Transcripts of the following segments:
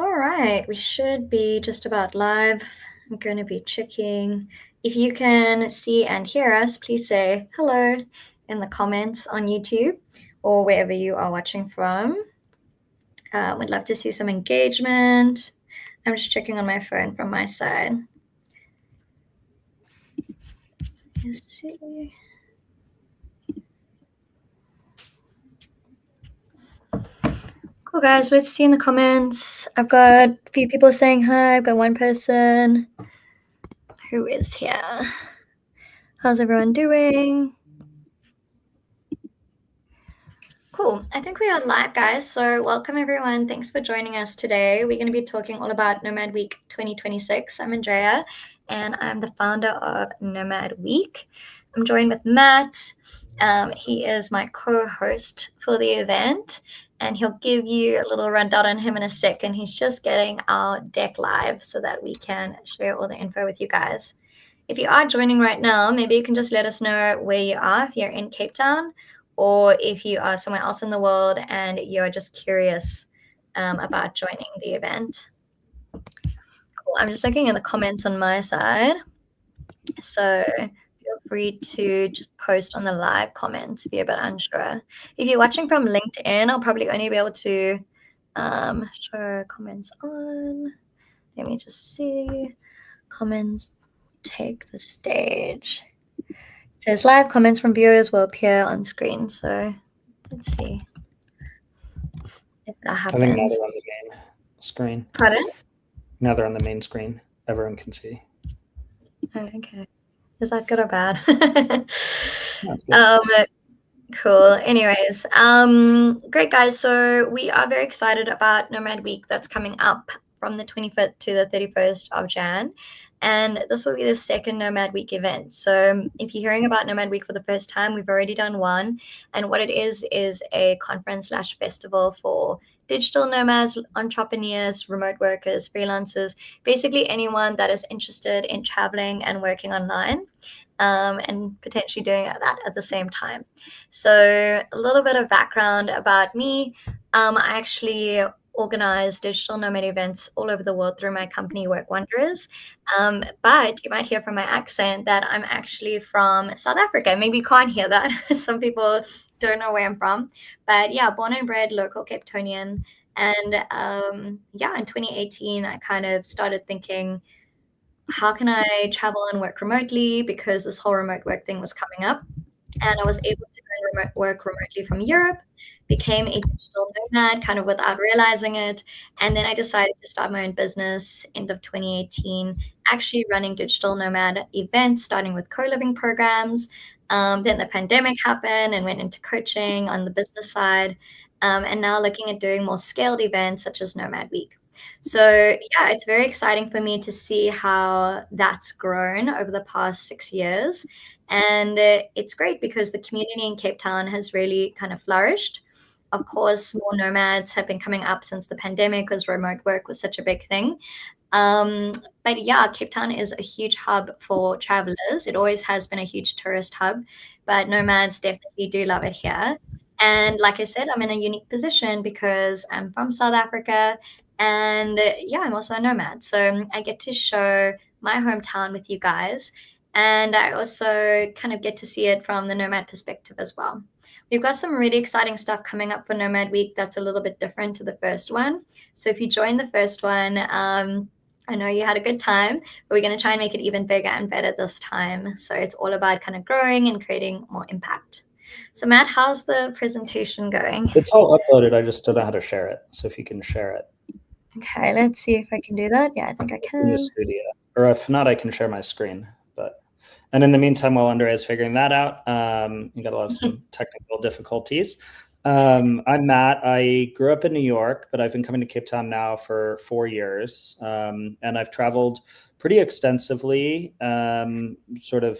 All right, we should be just about live. I'm going to be checking. If you can see and hear us, please say hello in the comments on YouTube or wherever you are watching from. We'd love to see some engagement. I'm just checking on my phone from my side. Let's see. Cool, guys. Let's see in the comments. I've got a few people saying hi. I've got one person who is here. How's everyone doing? Cool. I think we are live, guys. So welcome, everyone. Thanks for joining us today. We're going to be talking all about Nomad Week 2026. I'm Andrea, and I'm the founder of Nomad Week. I'm joined with Matt. He is my co-host for the event, and he'll give you a little rundown on him in a second. He's just getting our deck live so that we can share all the info with you guys. If you are joining right now, maybe you can just let us know where you are, if you're in Cape Town, or if you are somewhere else in the world and you're just curious about joining the event. Cool. I'm just looking at the comments on my side. So feel free to just post on the live comments if you're a bit unsure. If you're watching from LinkedIn, I'll probably only be able to show comments on. Let me just see. Comments take the stage. It says live comments from viewers will appear on screen. So let's see if that happens. I think now they're on the main screen. Pardon? Now they're on the main screen. Everyone can see. Oh, okay. Is that good or bad? No, cool. Anyways, great, guys. So we are very excited about Nomad Week that's coming up from the 25th to the 31st of Jan. And this will be the second Nomad Week event. So if you're hearing about Nomad Week for the first time, we've already done one. And what it is a conference/festival for digital nomads, entrepreneurs, remote workers, freelancers, basically anyone that is interested in traveling and working online. And potentially doing that at the same time. So a little bit of background about me. I actually organize digital nomad events all over the world through my company Work Wonders. But you might hear from my accent that I'm actually from South Africa. Maybe you can't hear that. Some people don't know where I'm from. But yeah, born and bred local Cape Townian. And yeah, in 2018, I kind of started thinking, how can I travel and work remotely? Because this whole remote work thing was coming up. And I was able to go and work remotely from Europe, became a digital nomad kind of without realizing it. And then I decided to start my own business end of 2018, actually running digital nomad events, starting with co-living programs. Then the pandemic happened and went into coaching on the business side. And now looking at doing more scaled events such as Nomad Week. So yeah, it's very exciting for me to see how that's grown over the past 6 years. And it's great because the community in Cape Town has really kind of flourished. Of course, more nomads have been coming up since the pandemic because remote work was such a big thing. But yeah, Cape Town is a huge hub for travelers. It always has been a huge tourist hub, but nomads definitely do love it here. And like I said, I'm in a unique position because I'm from South Africa. And yeah, I'm also a nomad. So I get to show my hometown with you guys. And I also kind of get to see it from the nomad perspective as well. We've got some really exciting stuff coming up for Nomad Week that's a little bit different to the first one. So if you join the first one, I know you had a good time, but we're going to try and make it even bigger and better this time. So it's all about kind of growing and creating more impact. So Matt, how's the presentation going? it's all uploaded. I just don't know how to share it. So if you can share it. Okay, let's see if I can do that. Yeah, I think I can. In the studio. Or if not, I can share my screen. And in the meantime, while Andrea is figuring that out, you got to have some technical difficulties. I'm Matt. I grew up in New York, but I've been coming to Cape Town now for 4 years. And I've traveled pretty extensively, sort of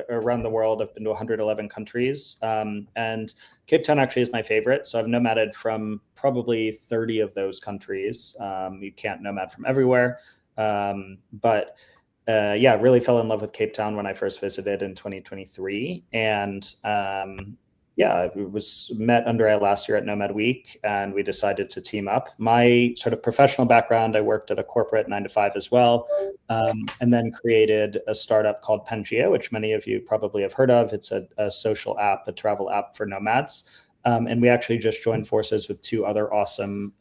around the world. I've been to 111 countries. And Cape Town actually is my favorite. So I've nomaded from probably 30 of those countries. You can't nomad from everywhere. But yeah, really fell in love with Cape Town when I first visited in 2023. And yeah, met Andrea last year at Nomad Week, and we decided to team up. My sort of professional background, I worked at a corporate 9 to 5 as well, and then created a startup called Pangea, which many of you probably have heard of. It's a social app, a travel app for nomads. And we actually just joined forces with two other awesome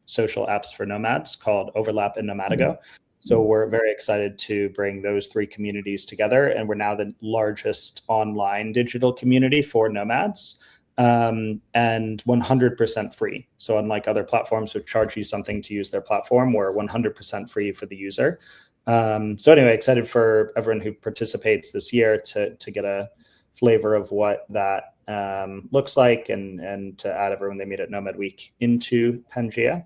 social apps for nomads called Overlap and Nomadigo. So we're very excited to bring those three communities together, and we're now the largest online digital community for nomads, and 100% free. So unlike other platforms which charge you something to use their platform, we're 100% free for the user. So anyway, excited for everyone who participates this year to get a flavor of what that looks like, and to add everyone they meet at Nomad Week into Pangea.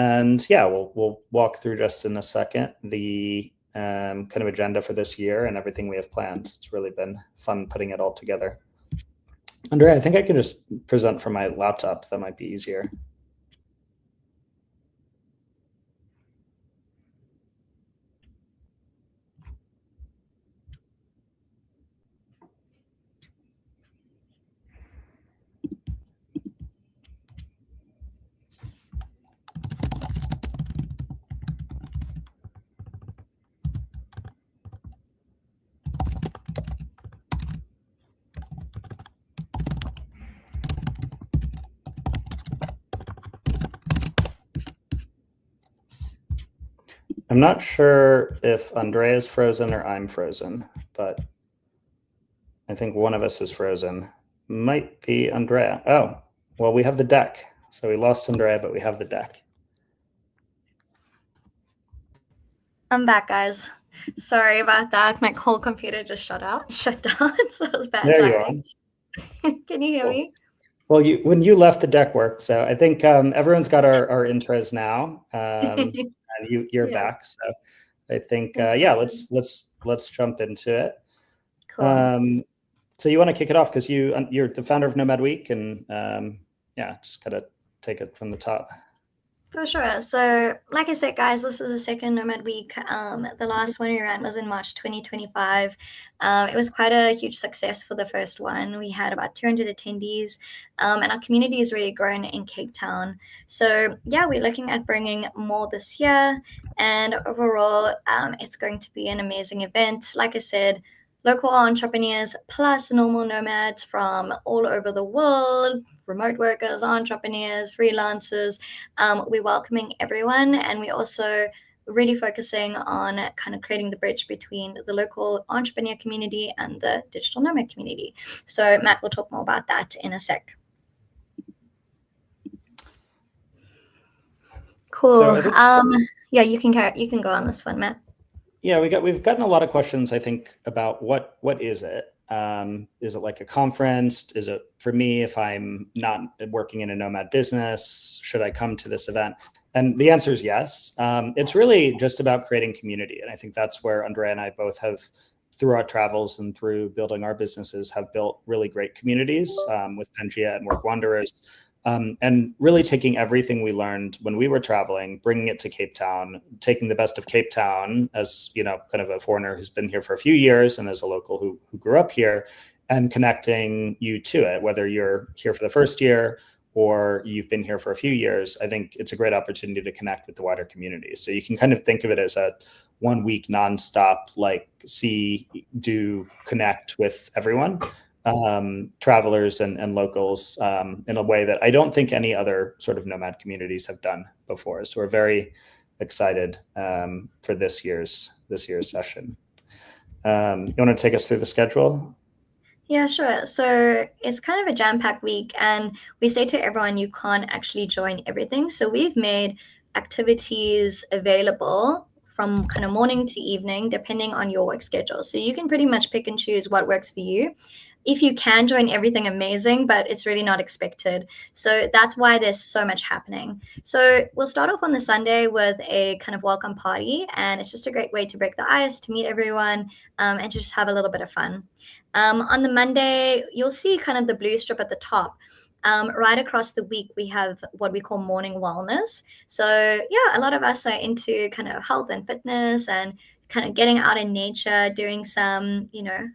And yeah, we'll walk through just in a second the kind of agenda for this year and everything we have planned. It's really been fun putting it all together. Andrea, I think I can just present from my laptop. That might be easier. I'm not sure if Andrea is frozen or I'm frozen, but I think one of us is frozen. Might be Andrea. Oh, well, we have the deck. So we lost Andrea, but we have the deck. I'm back, guys. Sorry about that. My whole computer just shut down. So it was bad timing. Can you hear me? Well, when you left, the deck worked. So I think everyone's got our intros now, and you're back. So I think yeah, let's jump into it. Cool. So you want to kick it off because you're the founder of Nomad Week, and yeah, just kind of take it from the top. For sure. So like I said, guys, this is the second Nomad Week. The last one we ran was in March 2025. It was quite a huge success for the first one. We had about 200 attendees, and our community has really grown in Cape Town. So yeah, we're looking at bringing more this year, and overall, it's going to be an amazing event. Like I said, local entrepreneurs plus normal nomads from all over the world, remote workers, entrepreneurs, freelancers. We're welcoming everyone, and we're also really focusing on kind of creating the bridge between the local entrepreneur community and the digital nomad community. So Matt will talk more about that in a sec. Cool. Yeah, you can go on this one, Matt. Yeah, we've gotten a lot of questions, I think, about what is it? Is it like a conference? Is it for me if I'm not working in a nomad business? Should I come to this event? And the answer is yes. It's really just about creating community. And I think that's where Andrea and I both have, through our travels and through building our businesses, have built really great communities with Pangea and Work Wanderers. And really taking everything we learned when we were traveling, bringing it to Cape Town, taking the best of Cape Town as, you know, kind of a foreigner who's been here for a few years and as a local who grew up here, and connecting you to it, whether you're here for the first year or you've been here for a few years. I think it's a great opportunity to connect with the wider community. So you can kind of think of it as a 1 week nonstop, like connect with everyone. Travelers and locals in a way that I don't think any other sort of nomad communities have done before. So we're very excited for this year's session. You want to take us through the schedule? Yeah, sure. So it's kind of a jam-packed week, and we say to everyone you can't actually join everything. So we've made activities available from kind of morning to evening, depending on your work schedule. So you can pretty much pick and choose what works for you. If you can join everything, amazing, but it's really not expected. So that's why there's so much happening. So we'll start off on the Sunday with a kind of welcome party, and it's just a great way to break the ice, to meet everyone, and just have a little bit of fun. On the Monday, you'll see kind of the blue strip at the top. Right across the week, we have what we call morning wellness. So yeah, a lot of us are into kind of health and fitness and kind of getting out in nature, doing some,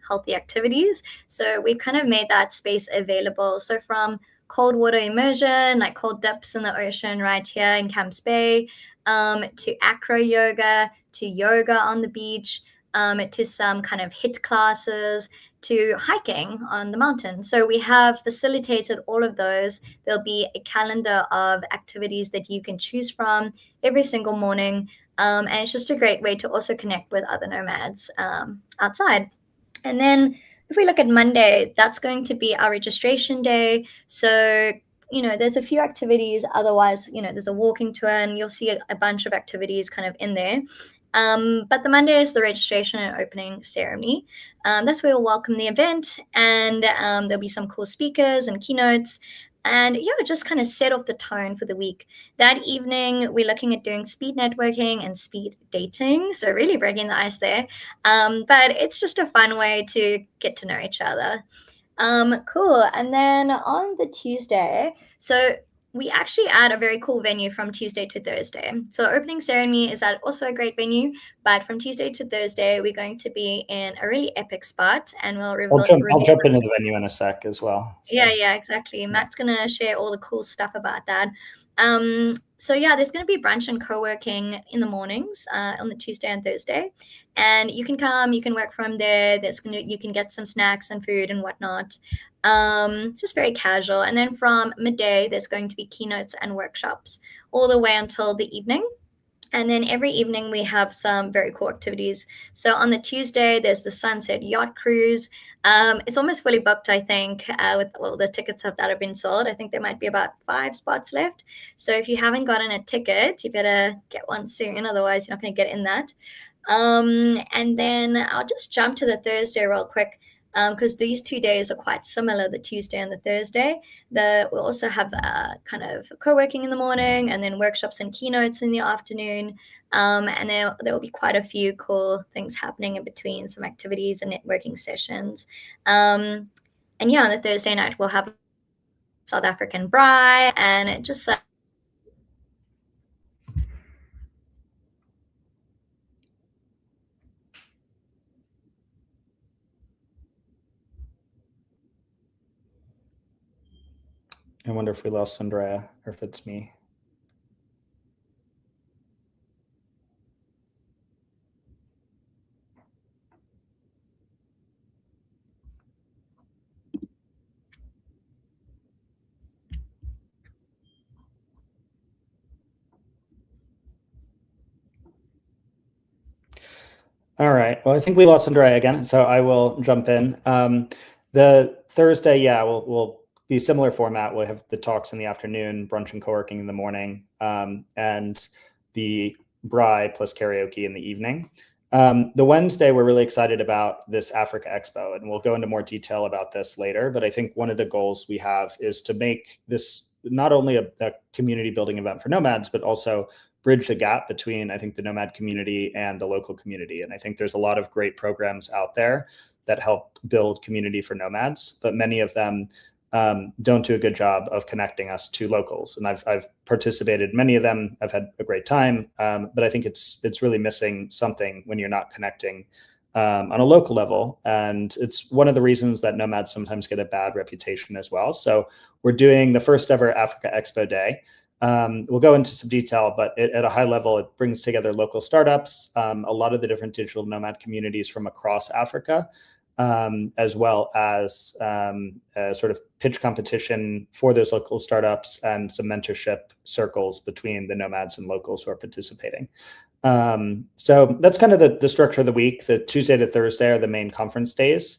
healthy activities. So we've kind of made that space available. So from cold water immersion, like cold dips in the ocean right here in Camps Bay, to acro yoga, to yoga on the beach, to some kind of HIIT classes, to hiking on the mountain. So we have facilitated all of those. There'll be a calendar of activities that you can choose from every single morning. And it's just a great way to also connect with other nomads outside. And then if we look at Monday, that's going to be our registration day. So, there's a few activities. Otherwise, there's a walking tour, and you'll see a bunch of activities kind of in there. But the Monday is the registration and opening ceremony. That's where we'll welcome the event, and there'll be some cool speakers and keynotes. And yeah, just kind of set off the tone for the week. That evening, we're looking at doing speed networking and speed dating. So, really breaking the ice there. But it's just a fun way to get to know each other. Cool. And then on the Tuesday, so we actually add a very cool venue from Tuesday to Thursday. So the opening ceremony is at also a great venue, but from Tuesday to Thursday, we're going to be in a really epic spot, and we'll I'll jump into the venue in a sec as well. So. Yeah, exactly. Matt's gonna share all the cool stuff about that. So yeah, there's going to be brunch and co-working in the mornings on the Tuesday and Thursday, and you can come, you can work from there. You can get some snacks and food and whatnot. Just very casual. And then from midday, there's going to be keynotes and workshops all the way until the evening. And then every evening we have some very cool activities. So on the Tuesday, there's the Sunset Yacht Cruise. It's almost fully booked, I think, with all the tickets that have been sold. I think there might be about 5 spots left. So if you haven't gotten a ticket, you better get one soon. Otherwise, you're not going to get in that. And then I'll just jump to the Thursday real quick, because these 2 days are quite similar, the Tuesday and the Thursday. We'll also have kind of co-working in the morning, and then workshops and keynotes in the afternoon. And there will be quite a few cool things happening in between, some activities and networking sessions. And yeah, on the Thursday night, we'll have South African braai, and it just I wonder if we lost Andrea or if it's me. All right. Well, I think we lost Andrea again, so I will jump in. The Thursday, yeah, we'll be similar format. We'll have the talks in the afternoon, brunch and co-working in the morning, and the braai plus karaoke in the evening. The Wednesday, we're really excited about this Africa Expo, and we'll go into more detail about this later. But I think one of the goals we have is to make this not only a community building event for nomads, but also bridge the gap between, I think, the nomad community and the local community. And I think there's a lot of great programs out there that help build community for nomads, but many of them don't do a good job of connecting us to locals. And I've participated in many of them. I've had a great time, but I think it's really missing something when you're not connecting on a local level. And it's one of the reasons that nomads sometimes get a bad reputation as well. So we're doing the first ever Africa Expo Day. We'll go into some detail, but at a high level, it brings together local startups, a lot of the different digital nomad communities from across Africa, as well as a sort of pitch competition for those local startups and some mentorship circles between the nomads and locals who are participating. So that's kind of the structure of the week. The Tuesday to Thursday are the main conference days,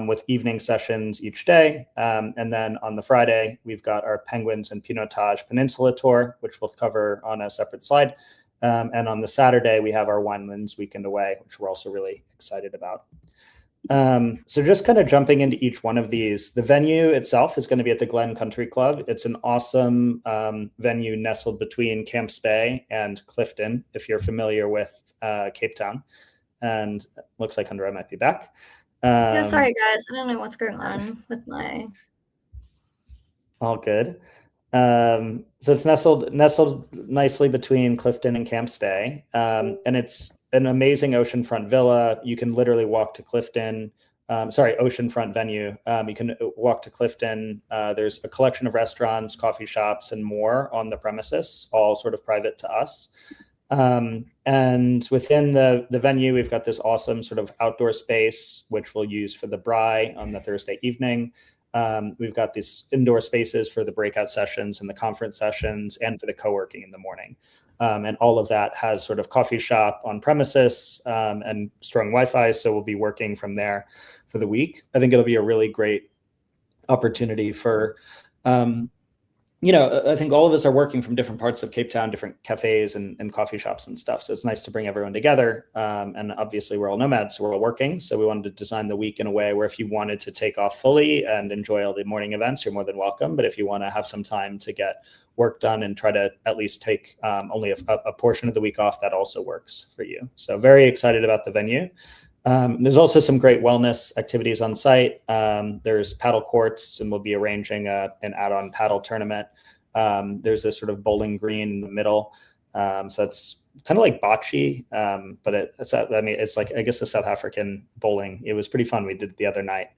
with evening sessions each day. And then on the Friday, we've got our Penguins and Pinotage Peninsula tour, which we'll cover on a separate slide. And on the Saturday, we have our Winelands Weekend Away, which we're also really excited about. So just kind of jumping into each one of these, the venue itself is going to be at the Glen Country Club. It's an awesome venue nestled between Camps Bay and Clifton, if you're familiar with Cape Town. And it looks like Andrea might be back. yeah, sorry guys, I don't know what's going on with my. All good. So it's nestled nicely between Clifton and Camps Bay, and it's an amazing oceanfront villa. You can literally walk to Clifton. Oceanfront venue. You can walk to Clifton. There's a collection of restaurants, coffee shops, and more on the premises, all sort of private to us. And within the venue, we've got this awesome sort of outdoor space, which we'll use for the braai on the Thursday evening. We've got these indoor spaces for the breakout sessions and the conference sessions and for the co-working in the morning. And all of that has sort of coffee shop on premises and strong Wi-Fi. So we'll be working from there for the week. I think it'll be a really great opportunity for, I think all of us are working from different parts of Cape Town, different cafes and coffee shops and stuff. So it's nice to bring everyone together. And obviously we're all nomads, so we're all working. So we wanted to design the week in a way where if you wanted to take off fully and enjoy all the morning events, you're more than welcome. But if you want to have some time to get work done and try to at least take only a portion of the week off, that also works for you. So very excited about the venue. There's also some great wellness activities on site. There's paddle courts, and we'll be arranging an add-on paddle tournament. There's this sort of bowling green in the middle. So it's kind of like bocce, but it's like, I guess, a South African bowling. It was pretty fun. We did it the other night.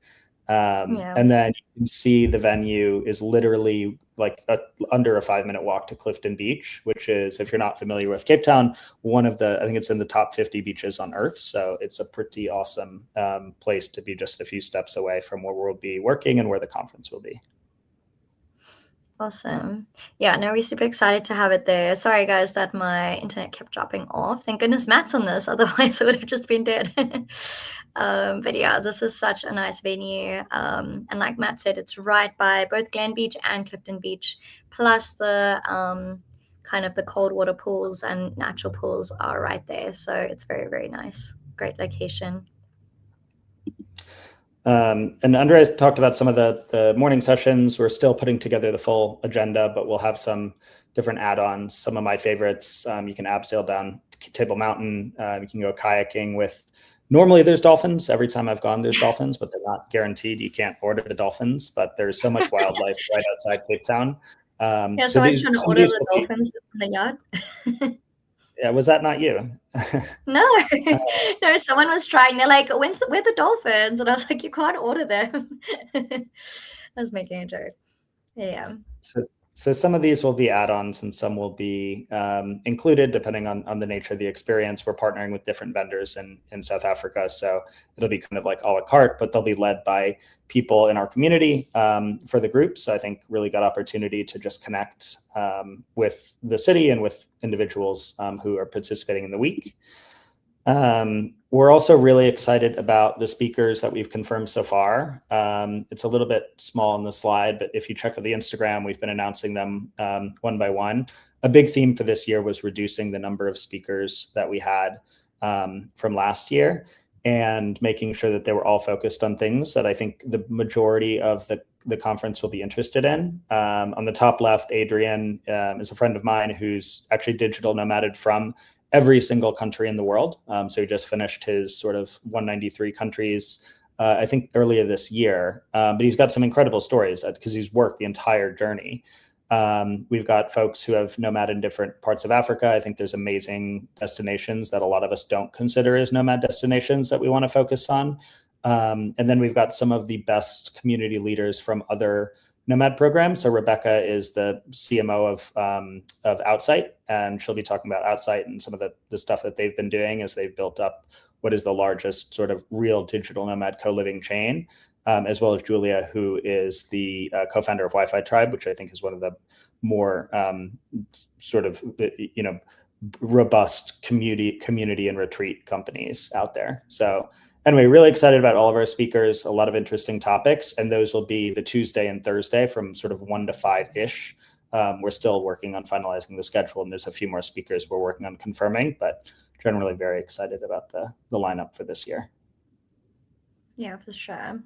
And then you can see the venue is literally like under a 5-minute walk to Clifton Beach, which is, if you're not familiar with Cape Town, I think it's in the top 50 beaches on Earth. So it's a pretty awesome place to be just a few steps away from where we'll be working and where the conference will be. Awesome. Yeah, no, we're super excited to have it there. Sorry, guys, that my internet kept dropping off. Thank goodness Matt's on this. Otherwise, it would have just been dead. But yeah, this is such a nice venue. And like Matt said, it's right by both Glen Beach and Clifton Beach. Plus the kind of the cold water pools and natural pools are right there. So it's very, very nice. Great location. And Andreas talked about some of the morning sessions. We're still putting together the full agenda, but we'll have some different add-ons. Some of my favorites, you can abseil down Table Mountain. You can go kayaking with, normally there's dolphins. Every time I've gone, there's dolphins, but they're not guaranteed. You can't order the dolphins, but there's so much wildlife right outside Cape Town. Yeah, so I'm trying to order the dolphins in the yard. Yeah, was that not you? No, no, someone was trying. They're like, where the dolphins? And I was like, you can't order them. I was making a joke. Yeah. So some of these will be add-ons and some will be included depending on the nature of the experience. We're partnering with different vendors in South Africa. So it'll be kind of like a la carte, but they'll be led by people in our community for the group. So I think really got opportunity to just connect with the city and with individuals who are participating in the week. We're also really excited about the speakers that we've confirmed so far. It's a little bit small on the slide, but if you check out the Instagram, we've been announcing them one by one. A big theme for this year was reducing the number of speakers that we had from last year and making sure that they were all focused on things that I think the majority of the conference will be interested in. On the top left, Adrian is a friend of mine who's actually digital nomaded from every single country in the world. So he just finished his sort of 193 countries, I think earlier this year. But he's got some incredible stories because he's worked the entire journey. We've got folks who have nomaded in different parts of Africa. I think there's amazing destinations that a lot of us don't consider as nomad destinations that we want to focus on. And then we've got some of the best community leaders from other Nomad program. So Rebecca is the CMO of Outsite, and she'll be talking about Outsite and some of the stuff that they've been doing as they've built up what is the largest sort of real digital nomad co-living chain, as well as Julia, who is the co-founder of Wi-Fi Tribe, which I think is one of the more sort of robust community and retreat companies out there. So anyway, really excited about all of our speakers, a lot of interesting topics, and those will be the Tuesday and Thursday from sort of 1 to 5-ish. We're still working on finalizing the schedule, and there's a few more speakers we're working on confirming, but generally very excited about the lineup for this year. Yeah, for sure.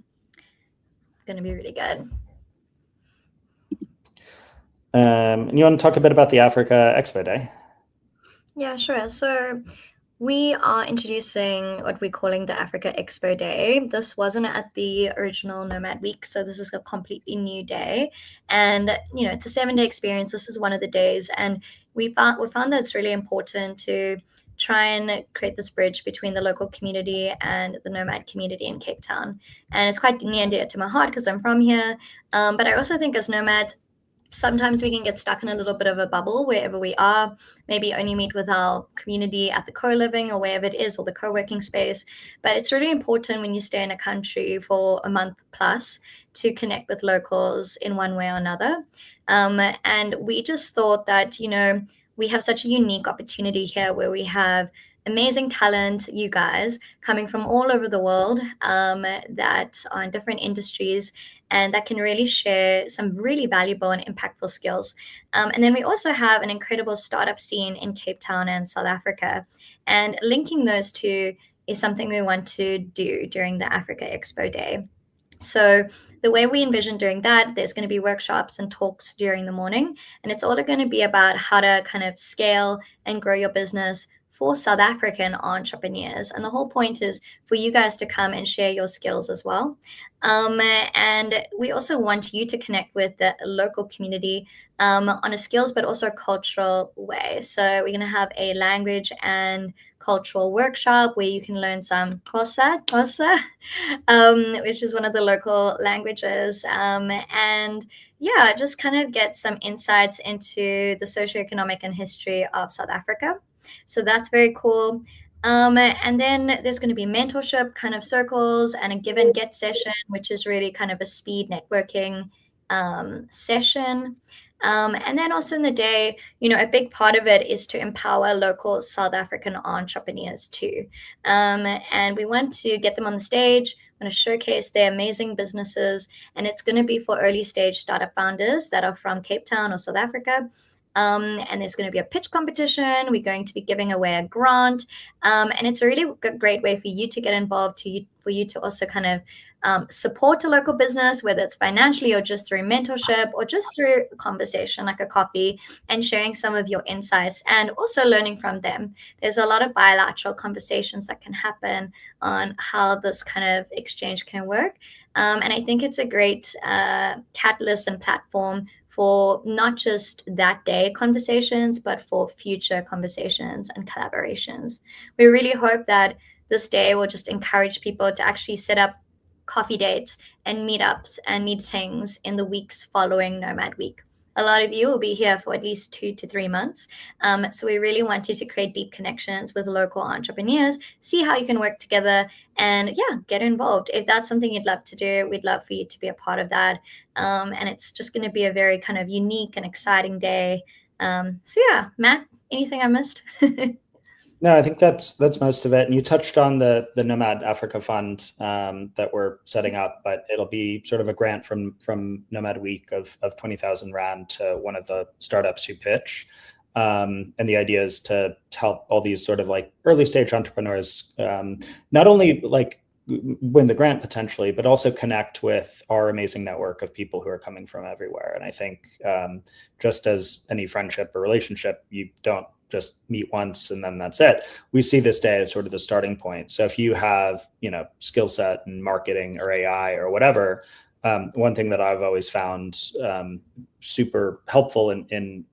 Going to be really good. And you want to talk a bit about the Africa Expo Day? Yeah, sure. So we are introducing what we're calling the Africa Expo Day. This wasn't at the original Nomad Week, so this is a completely new day. And, it's a 7-day experience. This is one of the days. And we found that it's really important to try and create this bridge between the local community and the nomad community in Cape Town. And it's quite near and dear to my heart because I'm from here. But I also think as nomads, sometimes we can get stuck in a little bit of a bubble wherever we are, maybe only meet with our community at the co-living or wherever it is, or the co-working space. But it's really important when you stay in a country for a month plus to connect with locals in one way or another. And we just thought that, we have such a unique opportunity here where we have amazing talent, you guys, coming from all over the world, that are in different industries and that can really share some really valuable and impactful skills. And then we also have an incredible startup scene in Cape Town and South Africa. And linking those two is something we want to do during the Africa Expo Day. So the way we envision doing that, there's going to be workshops and talks during the morning, and it's all going to be about how to kind of scale and grow your business for South African entrepreneurs. And the whole point is for you guys to come and share your skills as well. And we also want you to connect with the local community on a skills but also cultural way. So we're going to have a language and cultural workshop where you can learn some Xhosa, which is one of the local languages. And yeah, just kind of get some insights into the socioeconomic and history of South Africa. So that's very cool. And then there's going to be mentorship kind of circles and a give and get session, which is really kind of a speed networking session. And then also in the day, a big part of it is to empower local South African entrepreneurs too. And we want to get them on the stage, want to showcase their amazing businesses. And it's going to be for early stage startup founders that are from Cape Town or South Africa. And there's going to be a pitch competition. We're going to be giving away a grant. And it's a really great way for you to get involved, for you to also kind of support a local business, whether it's financially or just through mentorship or just through a conversation like a coffee, and sharing some of your insights and also learning from them. There's a lot of bilateral conversations that can happen on how this kind of exchange can work. And I think it's a great catalyst and platform for not just that day conversations, but for future conversations and collaborations. We really hope that this day will just encourage people to actually set up coffee dates and meetups and meetings in the weeks following Nomad Week. A lot of you will be here for at least 2 to 3 months. So we really want you to create deep connections with local entrepreneurs, see how you can work together, and yeah, get involved. If that's something you'd love to do, we'd love for you to be a part of that. And it's just going to be a very kind of unique and exciting day. So yeah, Matt, anything I missed? No, I think that's most of it. And you touched on the Nomad Africa Fund that we're setting up, but it'll be sort of a grant from Nomad Week of 20,000 Rand to one of the startups who pitch. And the idea is to help all these sort of like early stage entrepreneurs not only like win the grant potentially, but also connect with our amazing network of people who are coming from everywhere. And I think just as any friendship or relationship, you don't just meet once and then that's it. We see this day as sort of the starting point. So if you have, skill set in marketing or AI or whatever, one thing that I've always found super helpful in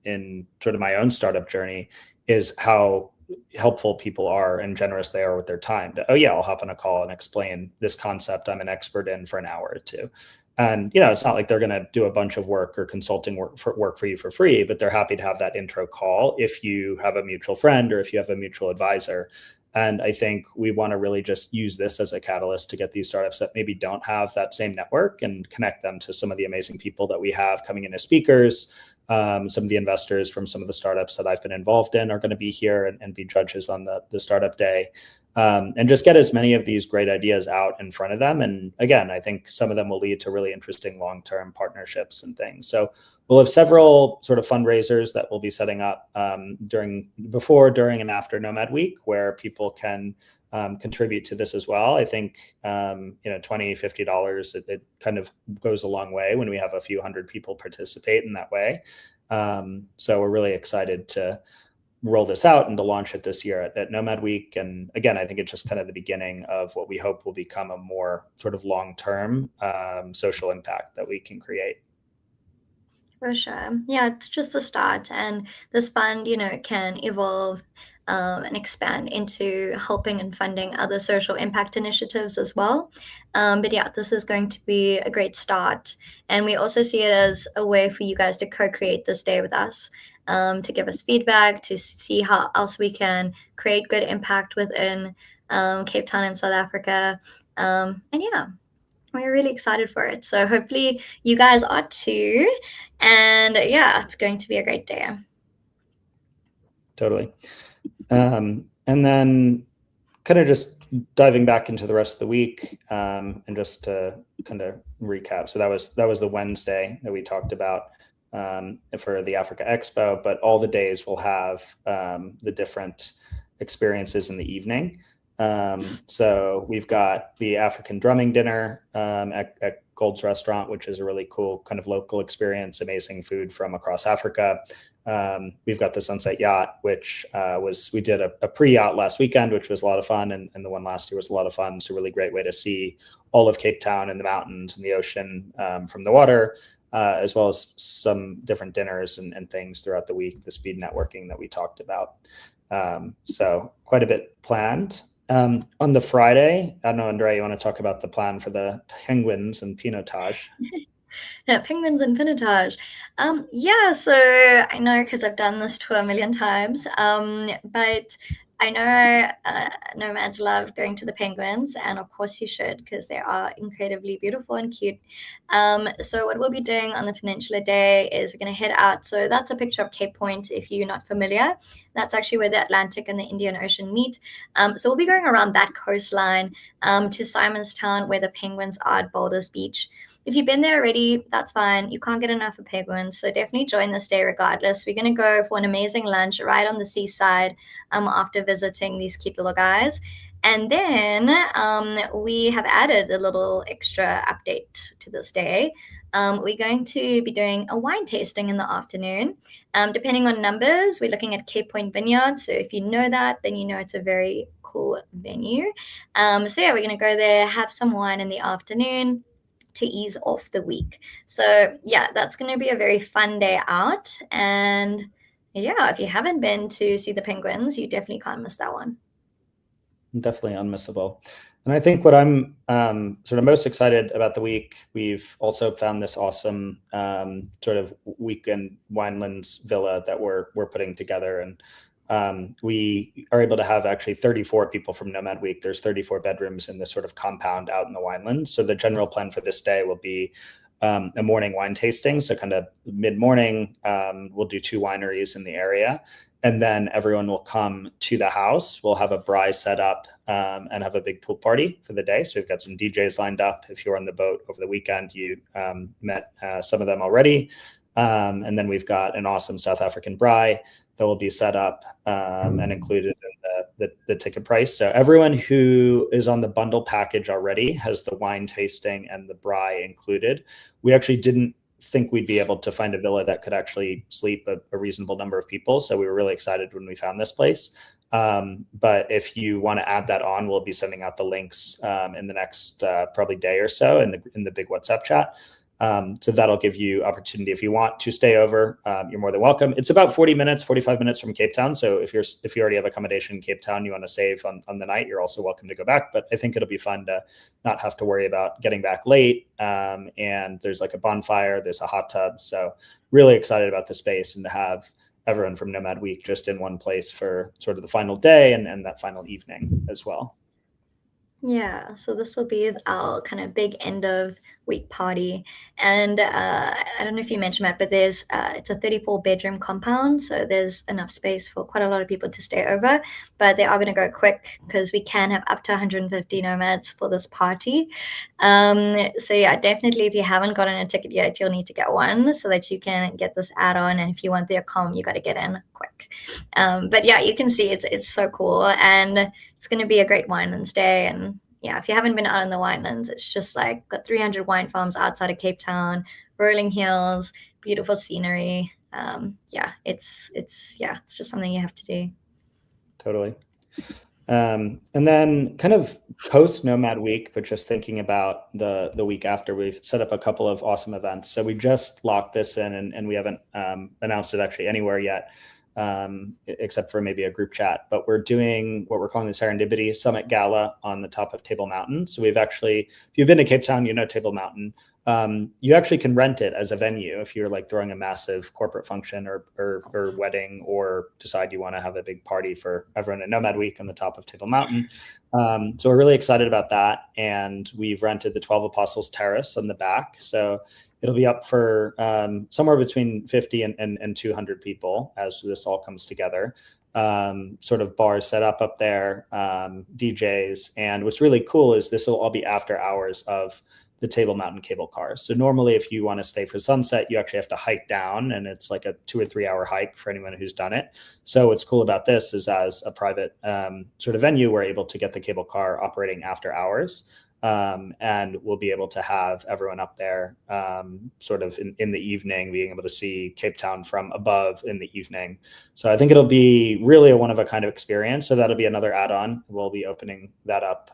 sort of my own startup journey is how helpful people are and generous they are with their time. I'll hop on a call and explain this concept I'm an expert in for an hour or two. And, it's not like they're going to do a bunch of work or consulting work for you for free, but they're happy to have that intro call if you have a mutual friend or if you have a mutual advisor. And I think we want to really just use this as a catalyst to get these startups that maybe don't have that same network and connect them to some of the amazing people that we have coming in as speakers. Some of the investors from some of the startups that I've been involved in are going to be here and be judges on the startup day. And just get as many of these great ideas out in front of them. And again, I think some of them will lead to really interesting long-term partnerships and things. So we'll have several sort of fundraisers that we'll be setting up before, during, and after Nomad Week, where people can contribute to this as well. I think, $20, $50, it kind of goes a long way when we have a few hundred people participate in that way. So we're really excited to roll this out and to launch it this year at Nomad Week. And again, I think it's just kind of the beginning of what we hope will become a more sort of long-term social impact that we can create. For sure. Yeah, it's just the start. And this fund, can evolve and expand into helping and funding other social impact initiatives as well. But yeah, this is going to be a great start. And we also see it as a way for you guys to co create this day with us, to give us feedback, to see how else we can create good impact within Cape Town and South Africa. And yeah, we're really excited for it. So hopefully you guys are too. And yeah, it's going to be a great day. Totally. And then kind of just diving back into the rest of the week, and just to kind of recap. So that was the Wednesday that we talked about for the Africa Expo, but all the days will have the different experiences in the evening. So we've got the African drumming dinner at Gold's Restaurant, which is a really cool kind of local experience, amazing food from across Africa. We've got the Sunset Yacht, which we did a pre-yacht last weekend, which was a lot of fun, and the one last year was a lot of fun. So really great way to see all of Cape Town and the mountains and the ocean from the water, as well as some different dinners and things throughout the week, the speed networking that we talked about. So quite a bit planned. On the Friday, I don't know, Andrea, you want to talk about the plan for the penguins and pinotage? Yeah, penguins and pinotage. Yeah, so I know because I've done this tour a million times. But I know nomads love going to the penguins, and of course you should because they are incredibly beautiful and cute. So what we'll be doing on the Peninsula Day is we're going to head out. So that's a picture of Cape Point if you're not familiar. That's actually where the Atlantic and the Indian Ocean meet. So we'll be going around that coastline to Simonstown where the penguins are at Boulders Beach. If you've been there already, that's fine. You can't get enough of penguins, so definitely join this day regardless. We're going to go for an amazing lunch right on the seaside after visiting these cute little guys. And then we have added a little extra update to this day. We're going to be doing a wine tasting in the afternoon. Depending on numbers, we're looking at Cape Point Vineyard. So if you know that, then you know it's a very cool venue. So yeah, we're going to go there, have some wine in the afternoon to ease off the week. So yeah, that's going to be a very fun day out. And yeah, if you haven't been to see the penguins, you definitely can't miss that one. Definitely unmissable. And I think what I'm sort of most excited about the week, we've also found this awesome sort of weekend winelands villa that we're putting together. And we are able to have actually 34 people from Nomad Week. There's 34 bedrooms in this sort of compound out in the winelands. So the general plan for this day will be a morning wine tasting. So kind of mid-morning, we'll do 2 wineries in the area. And then everyone will come to the house. We'll have a braai set up and have a big pool party for the day. So we've got some DJs lined up. If you were on the boat over the weekend, you met some of them already. And then we've got an awesome South African braai that will be set up and included in the ticket price. So everyone who is on the bundle package already has the wine tasting and the braai included. We actually didn't think we'd be able to find a villa that could actually sleep a reasonable number of people. So we were really excited when we found this place. But if you want to add that on, we'll be sending out the links in the next probably day or so in the big WhatsApp chat. So that'll give you opportunity. If you want to stay over, you're more than welcome. It's about 45 minutes from Cape Town. So if you already have accommodation in Cape Town, you want to save on the night, you're also welcome to go back. But I think it'll be fun to not have to worry about getting back late. And there's like a bonfire, there's a hot tub. So really excited about the space and to have everyone from Nomad Week just in one place for sort of the final day and that final evening as well. Yeah, so this will be our kind of big end of week party. And I don't know if you mentioned that, but it's a 34 bedroom compound. So there's enough space for quite a lot of people to stay over. But they are going to go quick because we can have up to 150 nomads for this party. So yeah, definitely if you haven't gotten a ticket yet, you'll need to get one so that you can get this add-on. And if you want the accom, you got to get in quick. But yeah, you can see it's so cool. And it's going to be a great winelands day. And yeah, if you haven't been out in the winelands, it's just like got 300 wine farms outside of Cape Town, rolling hills, beautiful scenery. Yeah, it's just something you have to do. Totally. And then kind of post Nomad Week, but just thinking about the week after, we've set up a couple of awesome events. So we just locked this in, and we haven't announced it actually anywhere yet, except for maybe a group chat. But we're doing what we're calling the Serendipity Summit Gala on the top of Table Mountain. So we've actually, if you've been to Cape Town, you know Table Mountain. You actually can rent it as a venue if you're like throwing a massive corporate function or wedding, or decide you want to have a big party for everyone at Nomad Week on the top of Table Mountain. So we're really excited about that. And we've rented the 12 Apostles Terrace on the back. So it'll be up for somewhere between 50 and 200 people as this all comes together. Sort of bars set up there, DJs. And what's really cool is this will all be after hours of the Table Mountain cable cars. So normally if you want to stay for sunset, you actually have to hike down, and it's like a 2 or 3 hour hike for anyone who's done it. So what's cool about this is, as a private sort of venue, we're able to get the cable car operating after hours. And we'll be able to have everyone up there sort of in the evening, being able to see Cape Town from above in the evening. So I think it'll be really a one-of-a-kind experience. So that'll be another add-on. We'll be opening that up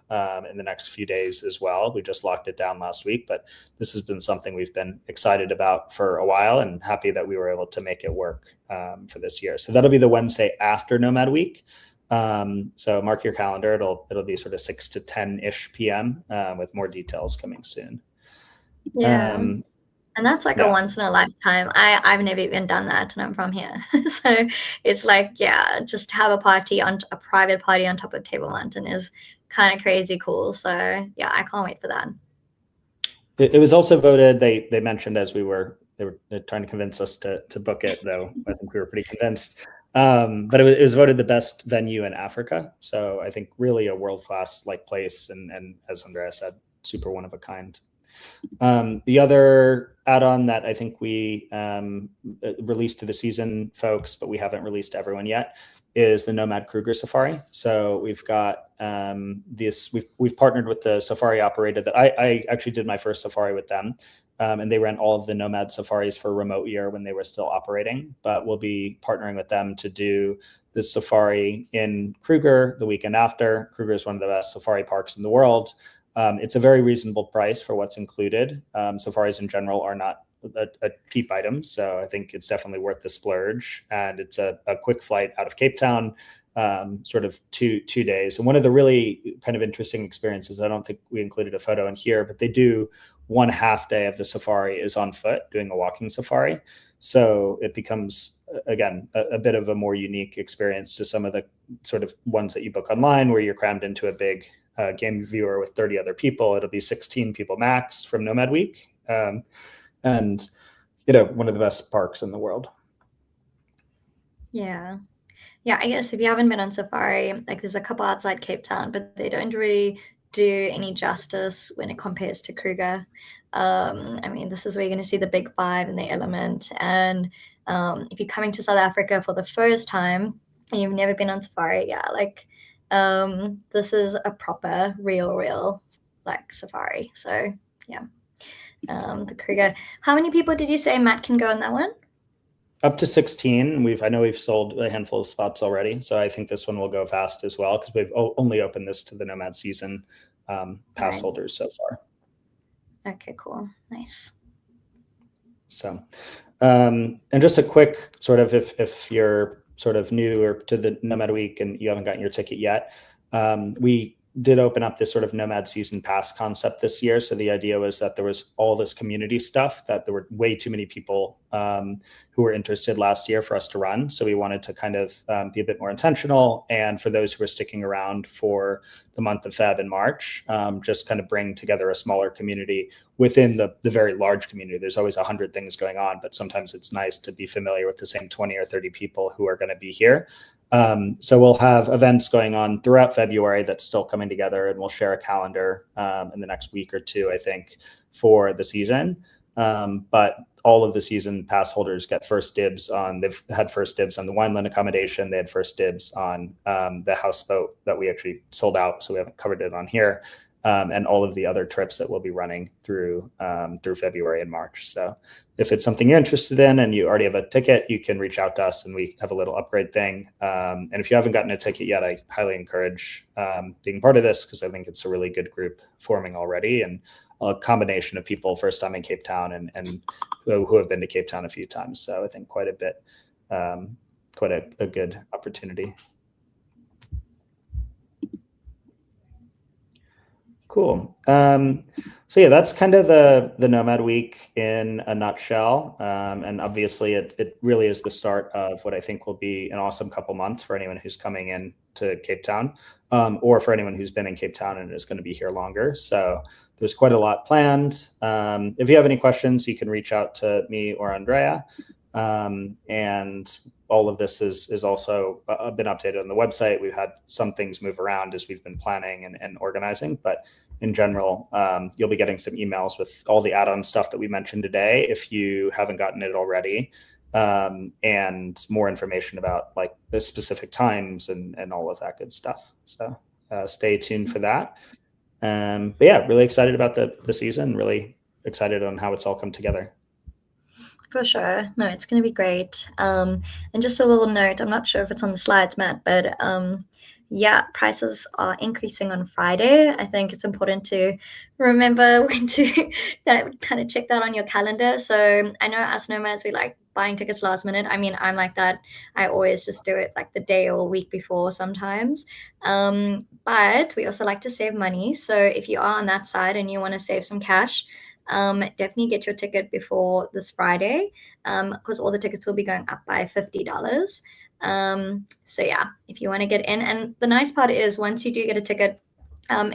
in the next few days as well. We just locked it down last week, but this has been something we've been excited about for a while, and happy that we were able to make it work for this year. So that'll be the Wednesday after Nomad Week. So mark your calendar. It'll be sort of 6 to 10-ish p.m. With more details coming soon. Yeah. And that's like a once in a lifetime. I've never even done that, and I'm from here. So it's like, yeah, just have a private party on top of Table Mountain is kind of crazy cool. So yeah, I can't wait for that. It was also voted, they mentioned as they were trying to convince us to book it, though I think we were pretty convinced. But it was voted the best venue in Africa. So I think really a world-class place, and as Andrea said, super one of a kind. The other add-on that I think we released to the season folks, but we haven't released to everyone yet, is the Nomad Kruger Safari. So we've got we've partnered with the safari operator that I actually did my first safari with them. And they ran all of the Nomad safaris for a remote year when they were still operating, but we'll be partnering with them to do the safari in Kruger the weekend after. Kruger is one of the best safari parks in the world. It's a very reasonable price for what's included. Safaris in general are not a cheap item, so I think it's definitely worth the splurge. And it's a quick flight out of Cape Town, sort of two days. And one of the really kind of interesting experiences, I don't think we included a photo in here, but they do 1/2 day of the safari is on foot doing a walking safari. So it becomes, again, a bit of a more unique experience to some of the sort of ones that you book online, where you're crammed into a big game viewer with 30 other people. It'll be 16 people max from Nomad Week. And, one of the best parks in the world. Yeah. Yeah, I guess if you haven't been on safari, there's a couple outside Cape Town, but they don't really do any justice when it compares to Kruger. I mean, this is where you're going to see the Big Five and the Element. And if you're coming to South Africa for the first time and you've never been on safari, this is a proper, real safari. So yeah, the Kruger. How many people did you say, Matt, can go on that one? Up to 16. I know we've sold a handful of spots already, so I think this one will go fast as well, because we've only opened this to the Nomad season pass holders so far. Okay, cool, nice. So, and just a quick sort of, if you're sort of new or to the Nomad Week and you haven't gotten your ticket yet, we did open up this sort of Nomad season pass concept this year. So the idea was that there was all this community stuff that there were way too many people who were interested last year for us to run. So we wanted to kind of be a bit more intentional. And for those who are sticking around for the month of Feb and March, just kind of bring together a smaller community within the very large community. There's always 100 things going on, but sometimes it's nice to be familiar with the same 20 or 30 people who are going to be here. So we'll have events going on throughout February that's still coming together, and we'll share a calendar in the next week or two, I think, for the season. But all of the season pass holders get first dibs they've had first dibs on the Wineland accommodation. They had first dibs on the houseboat that we actually sold out, so we haven't covered it on here. and all of the other trips that we'll be running through February and March. So if it's something you're interested in and you already have a ticket, you can reach out to us and we have a little upgrade thing. And if you haven't gotten a ticket yet, I highly encourage being part of this, because I think it's a really good group forming already, and a combination of people first time in Cape Town and who have been to Cape Town a few times. So I think quite a good opportunity. Cool. So yeah, that's kind of the Nomad Week in a nutshell. And obviously it really is the start of what I think will be an awesome couple months for anyone who's coming in to Cape Town, or for anyone who's been in Cape Town and is going to be here longer. So there's quite a lot planned. If you have any questions, you can reach out to me or Andrea. And all of this is also been updated on the website. We've had some things move around as we've been planning and organizing, but in general, you'll be getting some emails with all the add-on stuff that we mentioned today, if you haven't gotten it already, and more information about like the specific times and all of that good stuff. So stay tuned for that. But yeah, really excited about the season, really excited on how it's all come together. For sure. No, it's going to be great. And just a little note, I'm not sure if it's on the slides, Matt, but yeah, prices are increasing on Friday. I think it's important to remember when to kind of check that on your calendar. So I know us nomads, we like buying tickets last minute. I mean, I'm like that. I always just do it like the day or week before sometimes. But we also like to save money. So if you are on that side and you want to save some cash, definitely get your ticket before this Friday, because all the tickets will be going up by $50. So yeah, if you want to get in, and the nice part is once you do get a ticket,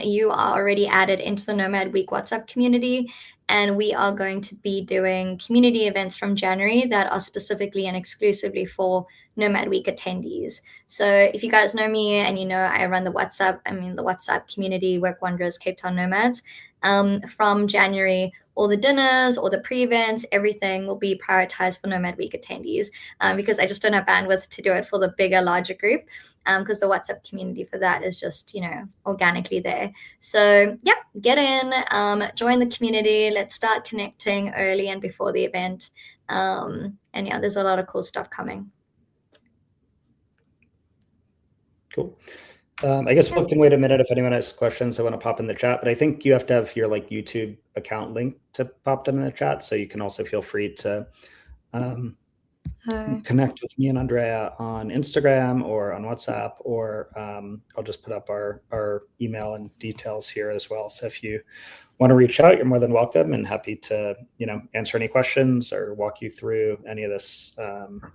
you are already added into the Nomad Week WhatsApp community, and we are going to be doing community events from January that are specifically and exclusively for Nomad Week attendees. So if you guys know me and you know I run the WhatsApp community, Work Wonders Cape Town Nomads, from January, all the dinners, all the pre-events, everything will be prioritized for Nomad Week attendees, because I just don't have bandwidth to do it for the bigger, larger group, because the WhatsApp community for that is just, organically there. So yeah, get in, join the community. Let's start connecting early and before the event. And yeah, there's a lot of cool stuff coming. Cool. I guess we can wait a minute if anyone has questions they want to pop in the chat, but I think you have to have your like YouTube account link to pop them in the chat. So you can also feel free to connect with me and Andrea on Instagram or on WhatsApp, or I'll just put up our email and details here as well. So if you want to reach out, you're more than welcome, and happy to, answer any questions or walk you through any of this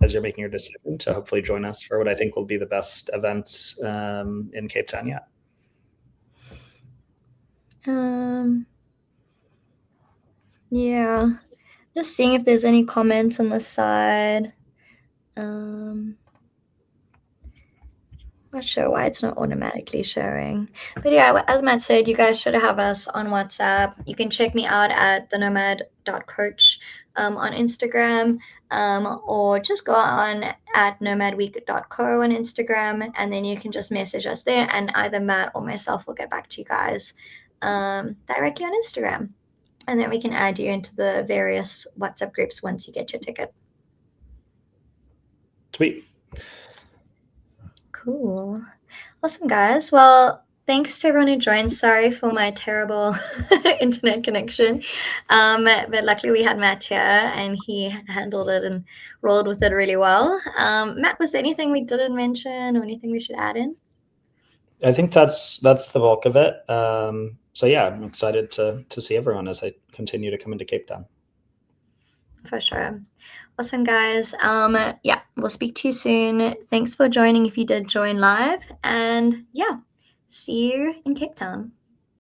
as you're making your decision to hopefully join us for what I think will be the best events in Cape Town yet. Yeah, just seeing if there's any comments on the side. Not sure why it's not automatically showing, but yeah, as Matt said, you guys should have us on WhatsApp. You can check me out at thenomad.coach on Instagram, or just go on at nomadweek.co on Instagram, and then you can just message us there, and either Matt or myself will get back to you guys directly on Instagram, and then we can add you into the various WhatsApp groups once you get your ticket. Sweet. Cool. Awesome, guys. Well, thanks to everyone who joined. Sorry for my terrible internet connection. But luckily we had Matt here and he handled it and rolled with it really well. Matt, was there anything we didn't mention or anything we should add in? I think that's the bulk of it. So yeah, I'm excited to see everyone as I continue to come into Cape Town. For sure. Awesome, guys. Yeah, we'll speak to you soon. Thanks for joining if you did join live. And yeah, see you in Cape Town.